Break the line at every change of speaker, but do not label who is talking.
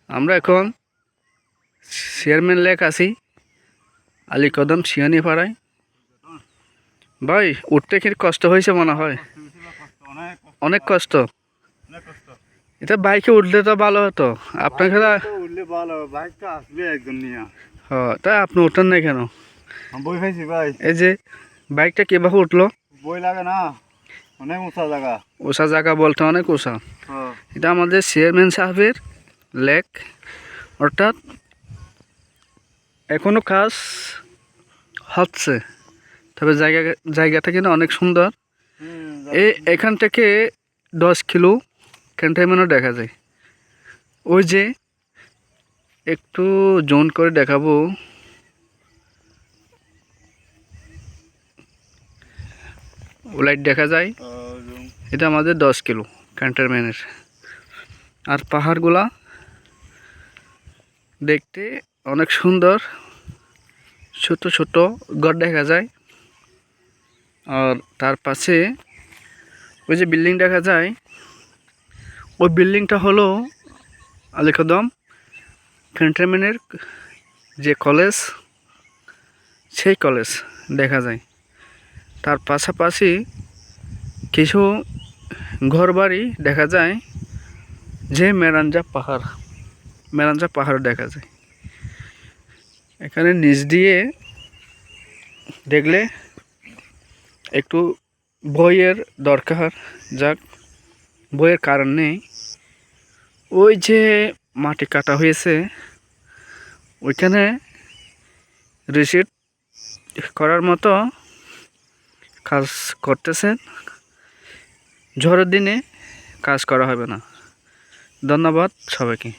আমরা এখন chairman lake আছি আলীকদম শিয়ানি পাড়ায়। ভাই উঠতে কি কষ্ট হয়েছে মনে হয়? অনেক কষ্ট। এটা বাইকে উঠলে তো ভালো হতো। আপনাকে
উঠলে ভালো, বাইক তো আসবে একজন নিয়ে।
তাই আপনি উঠেন না কেন?
বই খাইছি ভাই।
এই যে বাইকটা কিভাবে উঠলো?
বই লাগে না, অনেক উঁচা জায়গা।
উঁচা জায়গা বলতে অনেক উঁচা।
হ্যাঁ।
এটা আমাদের চেয়ারম্যান সাহেবের লেক, অর্থাৎ এখনো কাজ হচ্ছে, তবে জায়গাটা কিন্তু অনেক সুন্দর। এখান থেকে 10 কিলো ক্যান্টনমেন্টও দেখা যায়। ওই যে একটু জোন করে দেখাবো, লাইট দেখা যায়। এটা আমাদের 10 কিলো ক্যান্টনমেন্টের। আর পাহাড়গুলা দেখতে অনেক সুন্দর, ছোট ছোট ঘর দেখা যায়। আর তার পাশে ওই যে বিল্ডিং দেখা যায়, ওই বিল্ডিংটা হলো আলীকদম ক্যান্টনমেন্টের যে কলেজ, সেই কলেজ দেখা যায়। তার পাশাপাশি কিছু ঘরবাড়ি দেখা যায়, যে মেরাঞ্জা পাহাড় দেখা যায়। এখানে নিচ দিয়ে দেখলে একটু বইয়ের দরকার, যাক বইয়ের কারণ নেই। ওই যে মাটি কাটা হয়েছে, ওইখানে রিসিট করার মতো কাজ করতেছেন। ঝড়ের দিনে কাজ করা হবে না। ধন্যবাদ সবাইকে।